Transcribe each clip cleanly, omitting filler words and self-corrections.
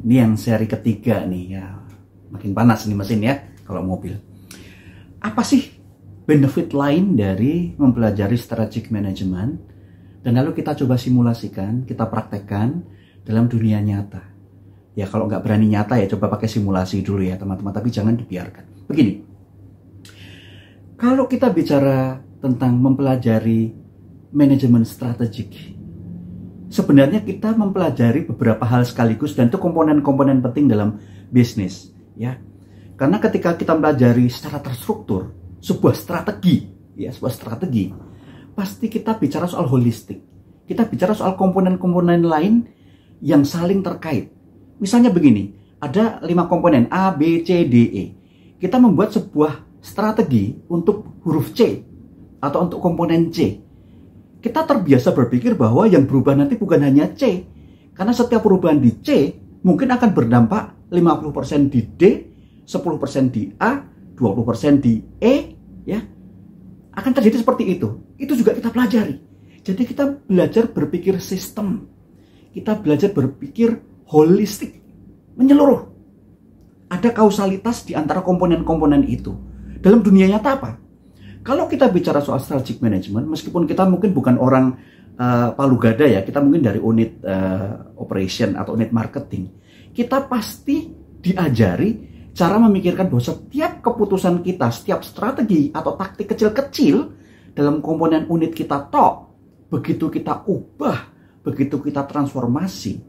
Ini yang seri ketiga nih ya. Makin panas nih mesin ya kalau mobil. Apa sih benefit lain dari mempelajari strategic management? Dan lalu kita coba simulasikan, kita praktekkan dalam dunia nyata. Ya kalau nggak berani nyata ya coba pakai simulasi dulu ya teman-teman. Tapi jangan dibiarkan. Begini, kalau kita bicara tentang mempelajari manajemen strategik, sebenarnya kita mempelajari beberapa hal sekaligus dan itu komponen-komponen penting dalam bisnis ya. Karena ketika kita mempelajari secara terstruktur sebuah strategi ya, sebuah strategi, pasti kita bicara soal holistik. Kita bicara soal komponen-komponen lain yang saling terkait. Misalnya begini, ada 5 komponen A, B, C, D, E. Kita membuat sebuah strategi untuk huruf C atau untuk komponen C. Kita terbiasa berpikir bahwa yang berubah nanti bukan hanya C. Karena setiap perubahan di C mungkin akan berdampak 50% di D, 10% di A, 20% di E, ya. Akan terjadi seperti itu. Itu juga kita pelajari. Jadi kita belajar berpikir sistem. Kita belajar berpikir holistik, menyeluruh. Ada kausalitas di antara komponen-komponen itu. Dalam dunia nyata apa? Kalau kita bicara soal strategic management, meskipun kita mungkin bukan orang palu gada ya, kita mungkin dari unit operation atau unit marketing, kita pasti diajari cara memikirkan bahwa setiap keputusan kita, setiap strategi atau taktik kecil-kecil dalam komponen unit kita begitu kita ubah, begitu kita transformasi,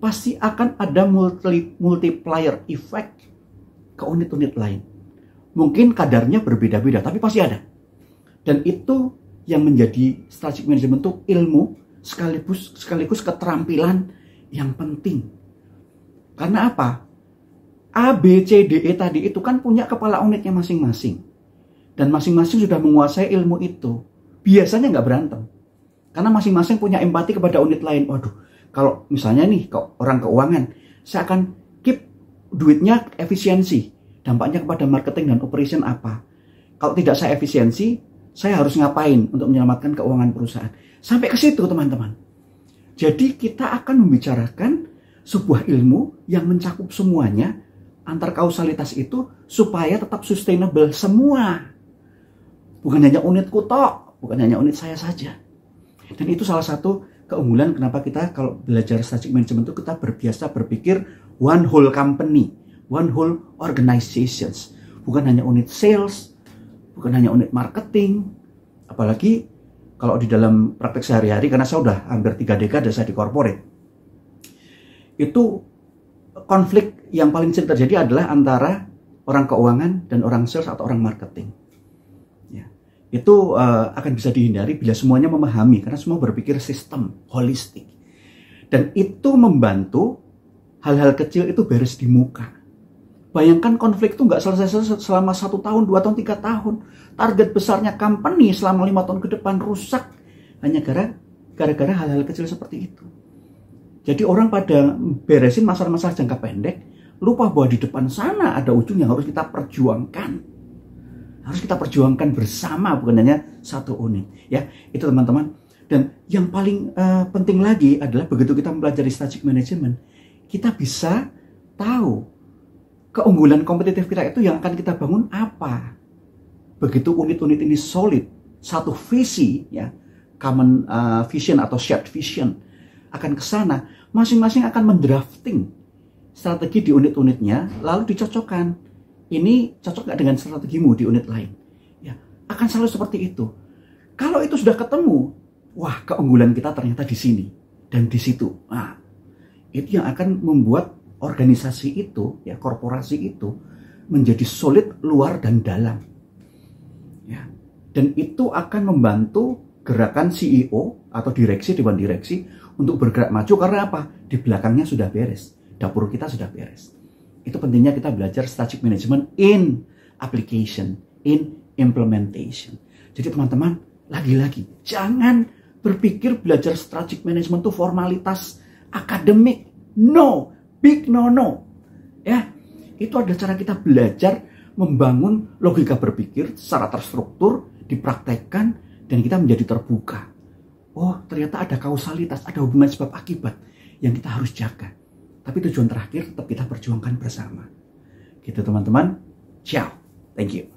pasti akan ada multiplier effect ke unit-unit lain. Mungkin kadarnya berbeda-beda, tapi pasti ada. Dan itu yang menjadi strategic management itu ilmu sekaligus keterampilan yang penting. Karena apa? A, B, C, D, E tadi itu kan punya kepala unitnya masing-masing. Dan masing-masing sudah menguasai ilmu itu. Biasanya nggak berantem. Karena masing-masing punya empati kepada unit lain. Waduh, kalau misalnya nih orang keuangan, saya akan keep duitnya efisiensi. Dampaknya kepada marketing dan operation apa? Kalau tidak saya efisiensi, saya harus ngapain untuk menyelamatkan keuangan perusahaan? Sampai ke situ teman-teman. Jadi kita akan membicarakan sebuah ilmu yang mencakup semuanya, antar kausalitas itu supaya tetap sustainable semua. Bukan hanya unitku tok, bukan hanya unit saya saja. Dan itu salah satu keunggulan kenapa kita kalau belajar strategic management itu kita berbiasa berpikir one whole company, one whole organizations. Bukan hanya unit sales, bukan hanya unit marketing. Apalagi kalau di dalam praktek sehari-hari, karena saya udah hampir 3 dekade saya di corporate, itu konflik yang paling sering terjadi adalah antara orang keuangan dan orang sales atau orang marketing. Ya. Itu akan bisa dihindari bila semuanya memahami, karena semua berpikir sistem, holistik. Dan itu membantu hal-hal kecil itu beres di muka. Bayangkan konflik itu nggak selesai selama 1 tahun, 2 tahun, 3 tahun. Target besarnya company selama 5 tahun ke depan rusak. Hanya gara-gara hal-hal kecil seperti itu. Jadi orang pada beresin masalah-masalah jangka pendek, lupa bahwa di depan sana ada ujung yang harus kita perjuangkan. Harus kita perjuangkan bersama, bukan hanya satu unit. Ya, itu teman-teman. Dan yang paling penting lagi adalah begitu kita mempelajari strategic management, kita bisa tahu keunggulan kompetitif kita itu yang akan kita bangun apa. Begitu unit-unit ini solid, satu visi, ya, common vision atau shared vision, akan ke sana, masing-masing akan mendrafting strategi di unit-unitnya, lalu dicocokkan. Ini cocok nggak dengan strategimu di unit lain? Ya, akan selalu seperti itu. Kalau itu sudah ketemu, wah, keunggulan kita ternyata di sini dan di situ. Nah, itu yang akan membuat organisasi itu, ya, korporasi itu menjadi solid luar dan dalam. Ya, dan itu akan membantu gerakan CEO atau direksi, dewan direksi untuk bergerak maju. Karena apa? Di belakangnya sudah beres. Dapur kita sudah beres. Itu pentingnya kita belajar strategic management in application, in implementation. Jadi teman-teman, lagi-lagi, jangan berpikir belajar strategic management itu formalitas akademik. No, big no. Ya, itu ada cara kita belajar membangun logika berpikir secara terstruktur, dipraktekkan, dan kita menjadi terbuka. Oh, ternyata ada kausalitas, ada hubungan sebab akibat yang kita harus jaga. tapi tujuan terakhir tetap kita perjuangkan bersama. Gitu teman-teman. Ciao. Thank you.